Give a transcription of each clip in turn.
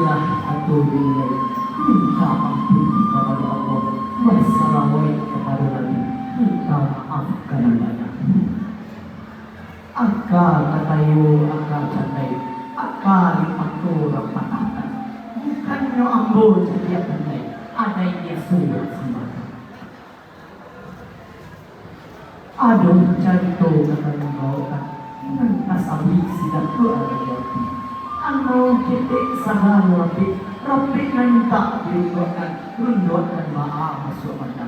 sudah aku dinilai minta ampun kepada Allah, bersalawat kepada Nabi, minta maaf kadang-kadang. Akal katayu, akal candai, akal itu rapatahkan. Bukannya ambo jadi pandai, ada yang sudah sembahyang. Aduh canto kata membawakan, nasabi sidak ke arah jati. Anu kita sadar rapi nanti dibuatkan, rundukan maaf masuk mata.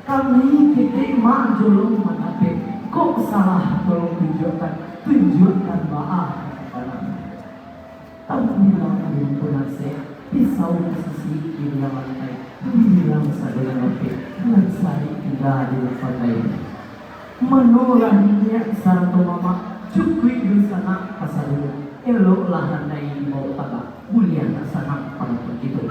Kami kita majulung menapik, kok salah tolong tunjukkan maaf kepada kami. Tapi bilang kami penasihat, pisau sisi di dalam lantai, bilang sadar rapi, dan saya tidak di lantai. Menolaknya satu mama, cukup di sana pasal eloklah handai mau tagak, mulia sana pada begitu.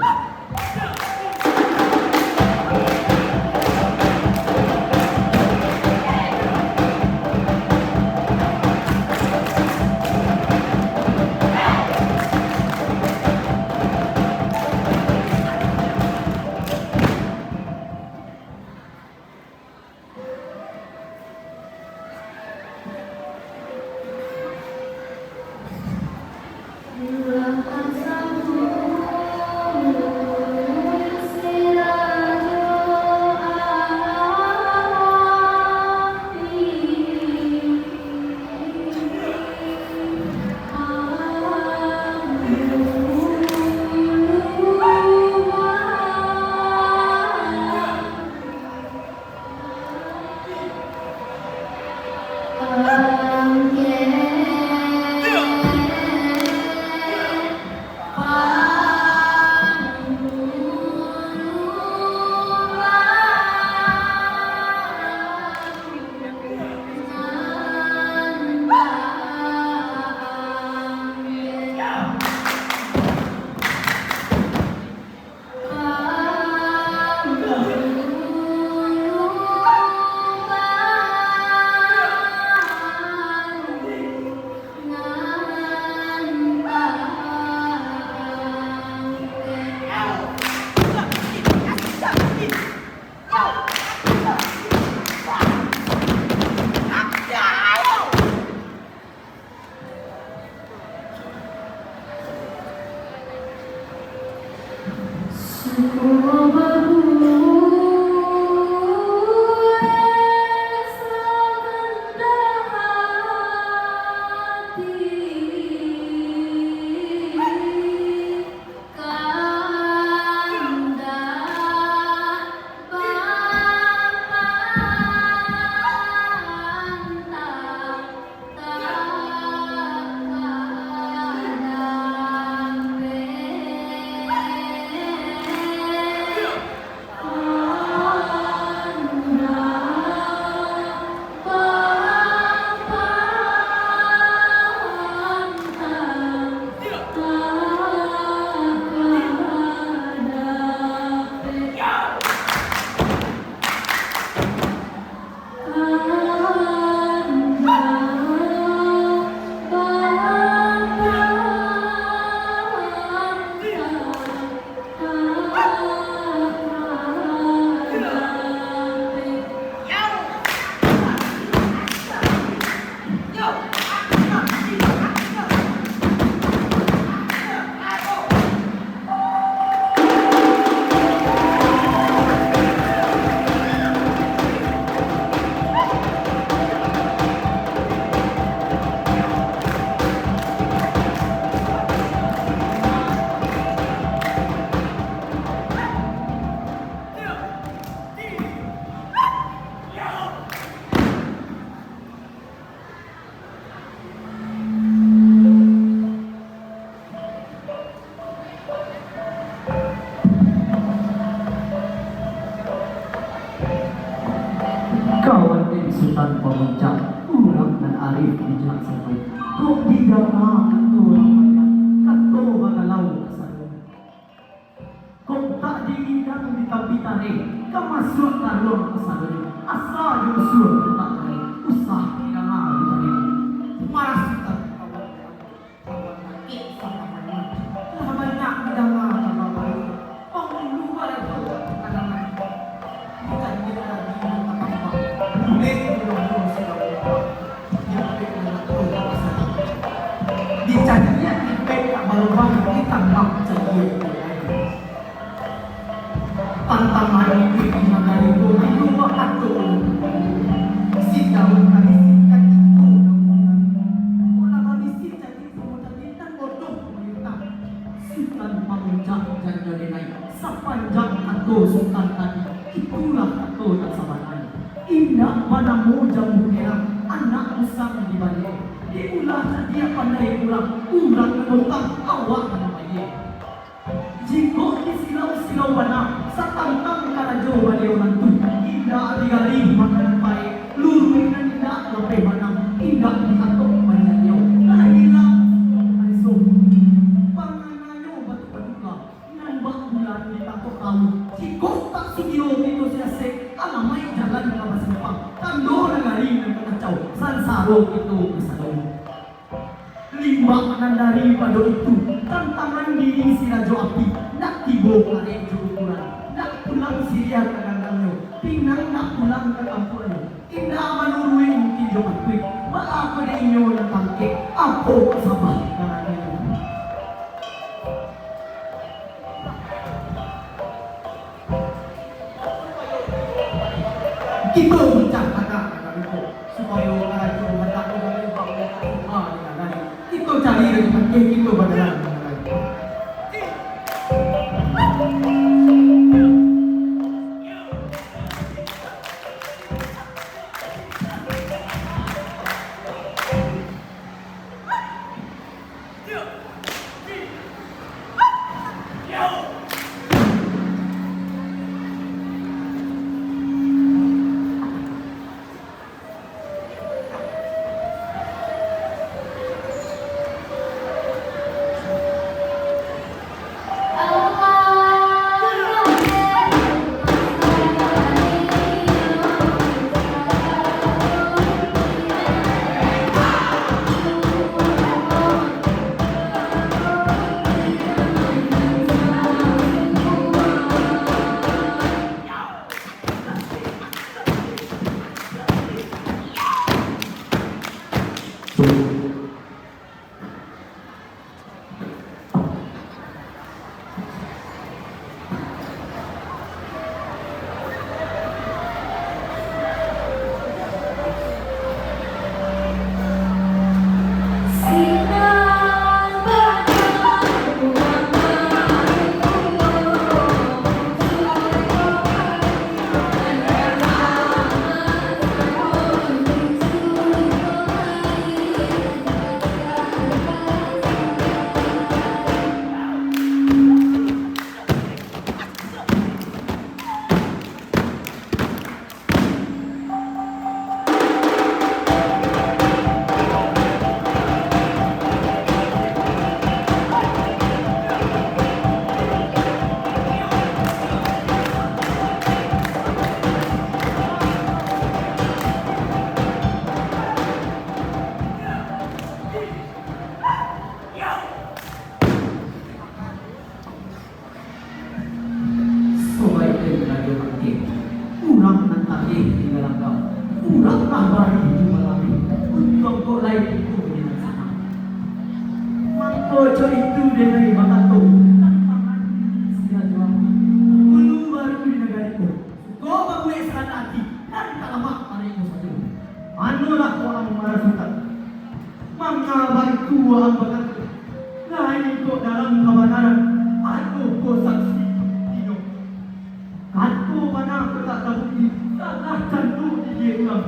Sultan pemuncak urang dan arif bijak sampai kok didarah kato bagalau kesana kok tak diindang di tabitare kemasuk talon kesana asal Yosua tak kali usah tidak ngaruh tadi marah kita kawan kakek sama mana Dicarinya ipek tak balubang kita mak jadi tantangan itu dari dua atau sidang kali sikat itu ulah kali sikat itu dan bodoh mayuta sultan panjang dan jadi naik sepanjang atau sultan tadi itulah atau tak sabaran indah pada jamu merah anak besar di balik diulah dia pandai ulang tentang awak namanya jika di silau mana satantang karajo baliau nantu indah digali makanan baik luruh dan indah lebih mana indah diatok banyaknya lahilah aliso pangananyo batu-batuka nan bak bulan ditatok kamu jika tak sugiro itu siasek alamai jalan ke masempang tando negari dan kacau sansaro itu kesadong lima dari pada itu tantangan diri si rajo api nak tibo kare jurukuran nak pulang siria ke kandangnya pinang nak pulang ke kampungnya indah manurui mungkin jo api maaf pada inyo na tangke apa sabah karanya kita bincang kata itu supaya rajo hendak mengalami itu cari dari pakai itu badalan Ojo itu dari Batato. Sia jual. Dulu baru di negara itu. Kau baru eskan hati dan kalamak hari itu saja. Anulah orang marah sultan. Mangga bantu orang Batato. Lain kau dalam kebenaran. Aku kau saksi hidup. Aku mana aku tak tahu ini. Salah candu di dia ulang.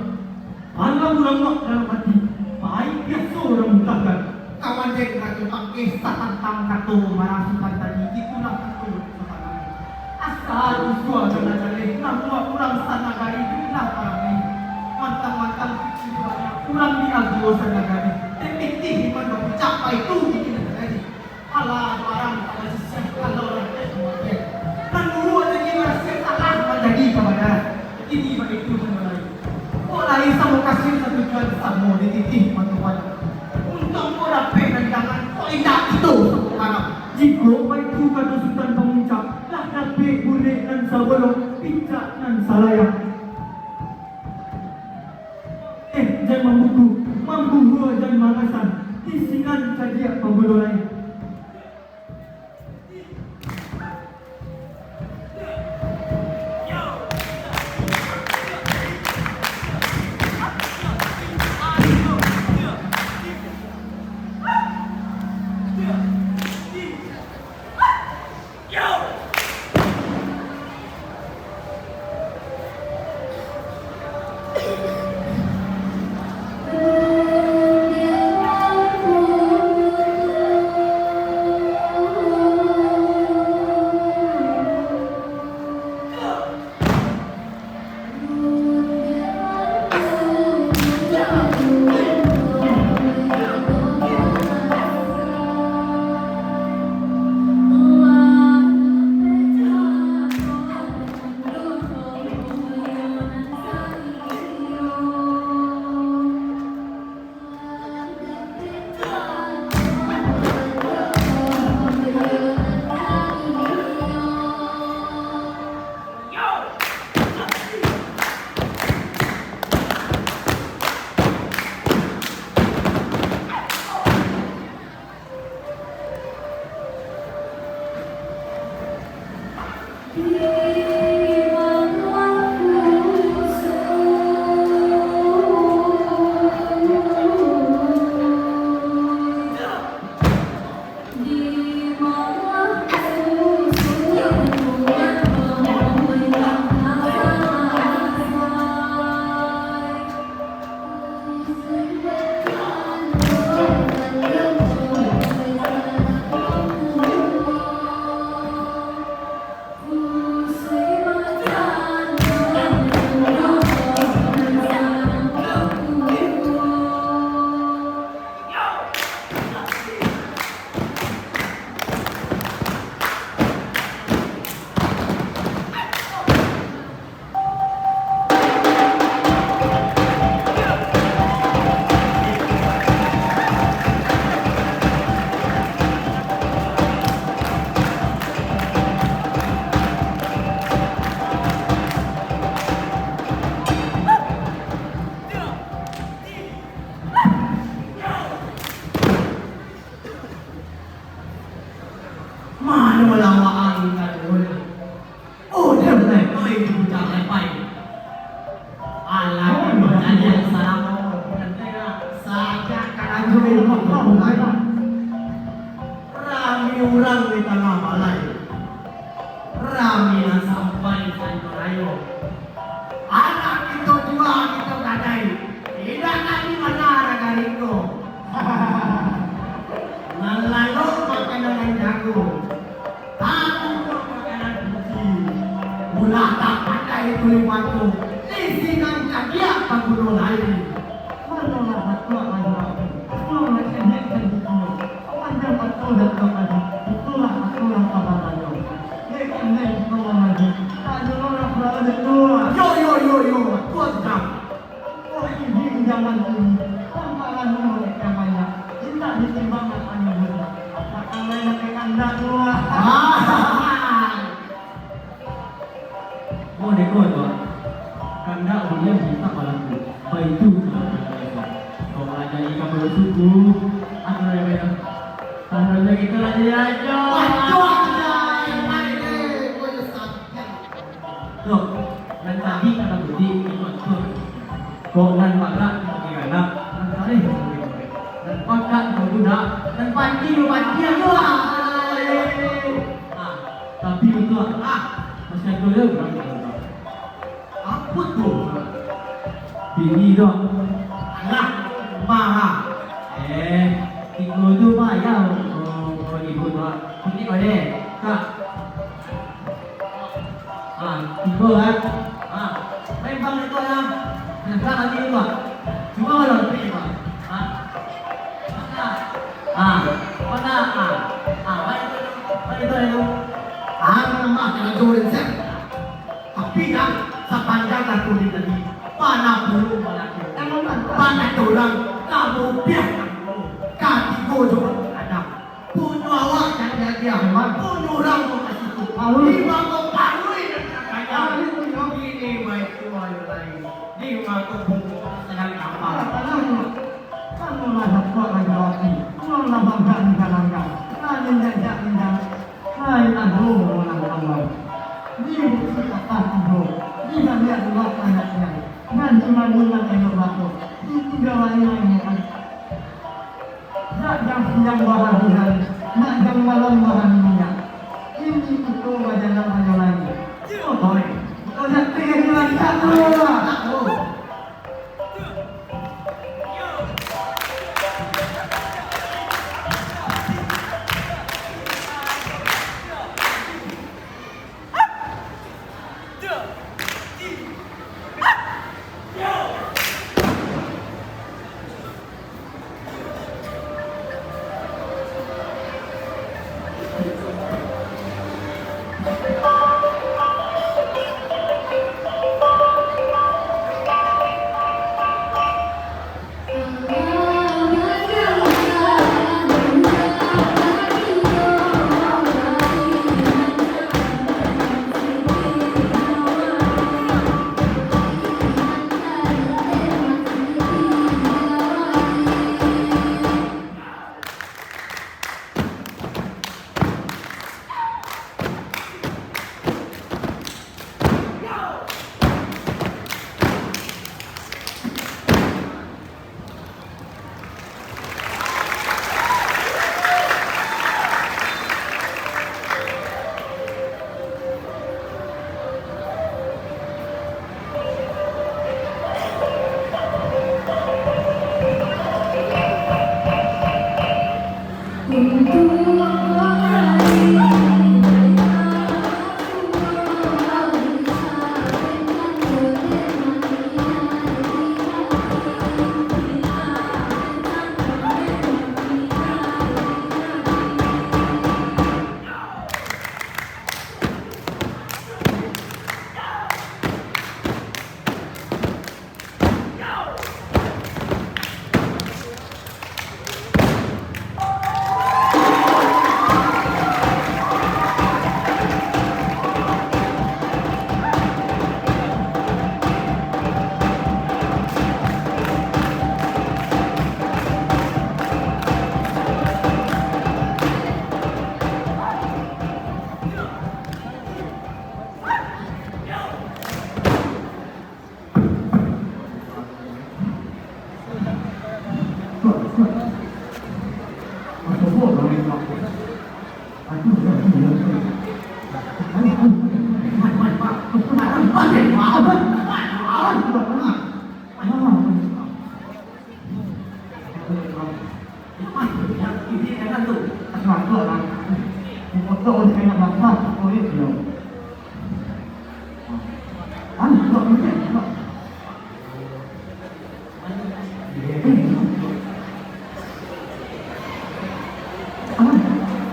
Alam ulama dalam hati. Baik biasa orang mutakan. Kawan dek rajo pakai tentang kartu marasukan tadi itulah kartu sekarang asal usul jangan jadi nampak kurang sana kali itulah orang ini mantang kurang diagio sana kali tapi mana mencapai itu ini tadi ala barang ala sisa kalau orang itu dan dulu ada generasi salah menjadi kepada ini begitu sebenarnya oh lain sama kasih satu jual sama di titik mantuan untuk orang penandangan indah itu sekarang jika itu kata sultan pengucap lah nabi boleh dan sabalok pijak dan salayak jangan membuku mampu dan mangasan disingan saja membunuh lain. Mana melawaan kan? Oh, dia benar. Oh, itu bukan lepai. Alah, bukan yang salah. Saja kan juru mulai. Rami orang di tengah balai. Rami nak sampai Sanjarayo. Anak itu juga kita kadai. Tidak kali mana negara itu. Lalu makanan jago. Aku makanan kunci. Mula tak pandai tulis waktu. Isikan kadia pembunuh lain. Mana satu ada. Kalau macam ni kan itu. Macam betul dan betul. Itulah aturan kabarnya. Lepas ni kalau macam tak ada orang berada tu. Yo. Tuan jam. Oh ini zaman ini. Tanpakan mereka banyak. Tidak ditimbangkan hanya betul. Akan lain kanda dua. Oh dekor tu. Kanda boleh kita malam tu. Baitu kalau ada ikan bersuku, apa namanya? Tanahnya kita lagi aja. Loh, dan tadi kata Budi ikut tur. Kok dan pakak pergi anak, dan kali dan pakak berguna, dan panci aku. Tapi itu masih ada berapa? Apa tu? Bini dong. Anak, marah. Ibu tu bayar. Ibu tu, ini boleh. Kak. Ibu kan? Memang itu yang nak lagi itu. Cuma kalau terima. Mana? Itu. Mak kena jodoh saya. Tapi dah sepanjang aku di tadi. Mana belum lagi. Mana orang kamu biar kaki bodoh ada. Punya awak jangan dia. Punya orang tu kasih tu. Lima kau parui dan kaya. Ini baik tua yang lain. Lima kau bungkus sedang kapal. Kamu lah dapat lagi. Kamu lah bangga. langkah. Nanti jajak pindah. Hai aku orang-orang. Dia berkata aku. Dia lihat luar anaknya. Nanti mangunan elok aku. Itu lain-lain kan. Nak yang bahagia. Nak yang malam bahagia. Ini itu wajah lagi. Oh boleh. Kau nak tinggal lagi aku.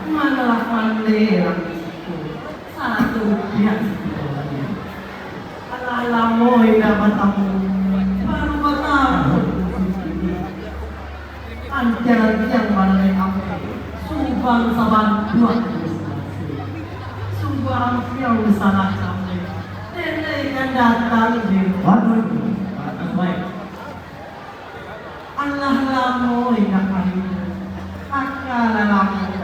Malah pandai satu pihak alamoy na matamu baru matamu anjang balai api subang saban dua subang yang salah sampai nenek kan datang di waduh baik Allah lamoy na kami akala lamoy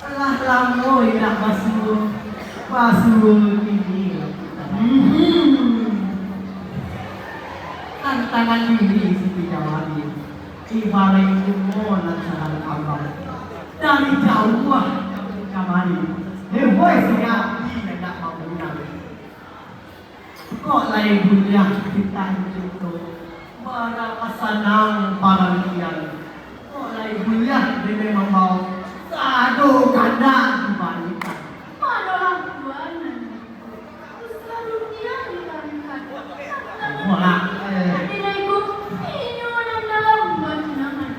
Allah lamoy na Pasul ini tantangan ini si Jawadi ibarat umur dan abang dari jauh kamari boy siapa yang tak mau punya kok lain punya kita itu berapa senang para lian kok lain punya dia memang mau satu kandang dibandingkan Mola. Adilaiku, ini orang dalam naman.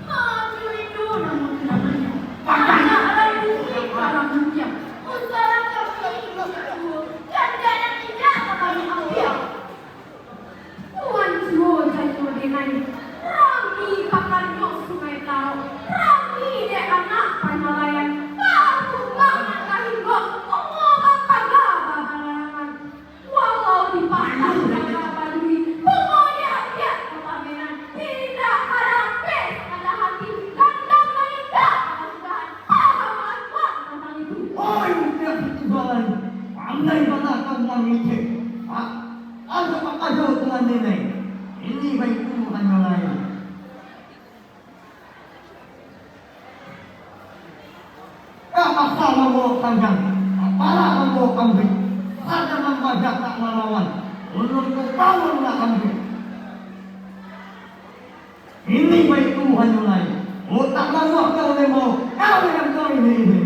Maju itu namun namanya. Makanya ada bukti para mendiam. Usaha kami itu dan jangan tidak kami ambil. Tuan Joe jatuh dengan Rami pakarnya sungai tahu. Rami dia Asal membawa kandang, kepala membawa kambing, saja membajak tak melawan, untuk bangunlah kambing. Ini baik Tuhan mulai, otak lama kau lemau, kau yang kau ini.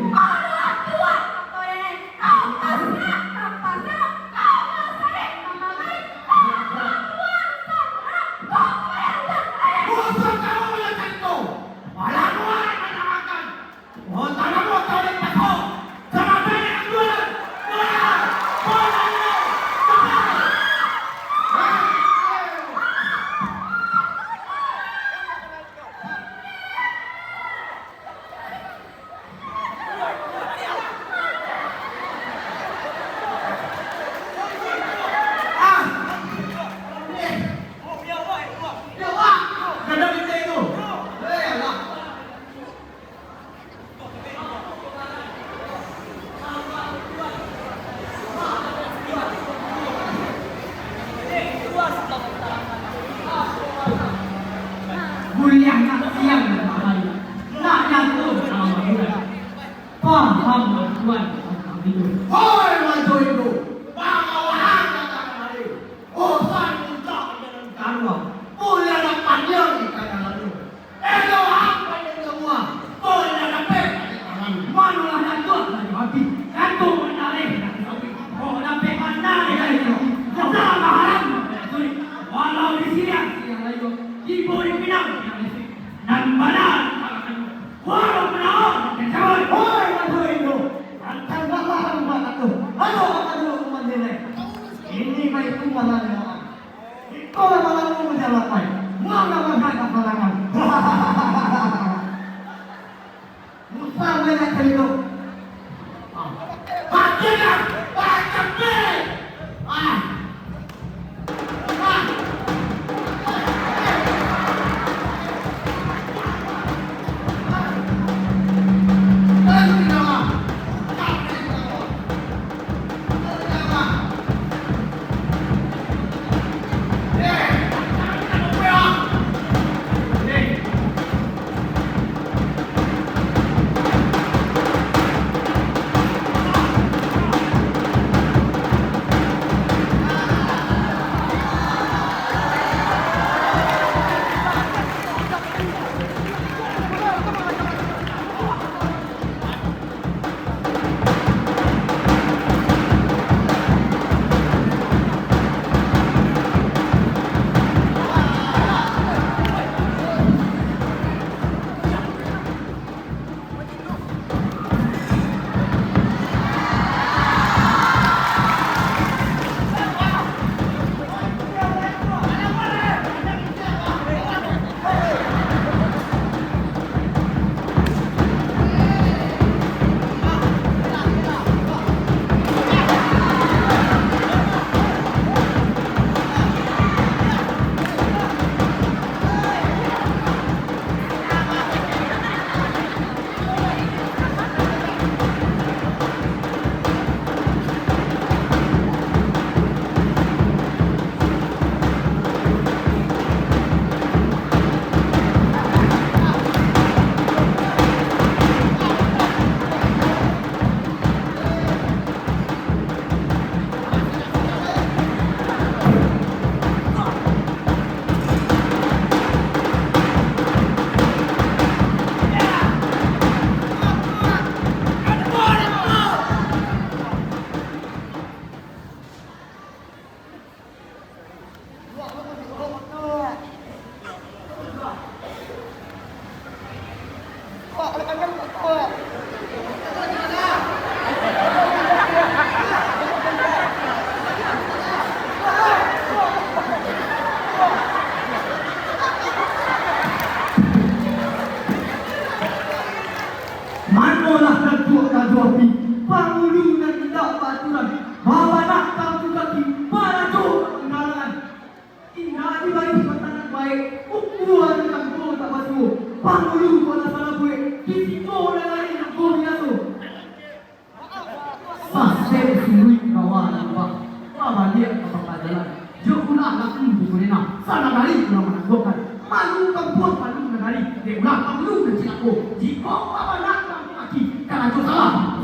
Malu kampung malu negari. Dia ulang malu kecil aku. Jika apa nak kamu lagi, kalau salah.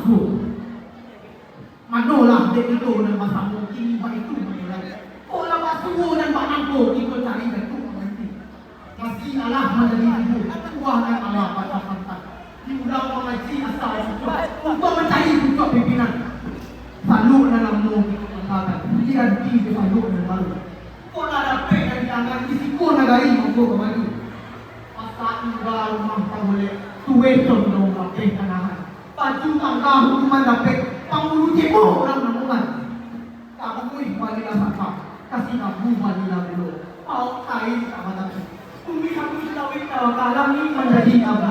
dek itu dan masa mungkin itu menilai. Oh lama subuh dan banangku ikut cari itu nanti. Masih Allah menjadi ibu, Tuhan dan Allah pada santan. Diulang mengaji asal untuk mencari buka pimpinan. Saluk dalam mulut mengatakan, tidak di saluk dan malu. Kau ada pek dari tangan risiko negari mampu kembali. Pasal ibarat rumah tak boleh tuwe condong lapeh kanahan. Baju tangga hukuman dapet pangulu cebok orang namungan. Kamu kuih wanita sapa, kasih kamu wanita dulu. Mau kain sama tapi. Bumi kamu sudah wita kalam ini menjadi abad.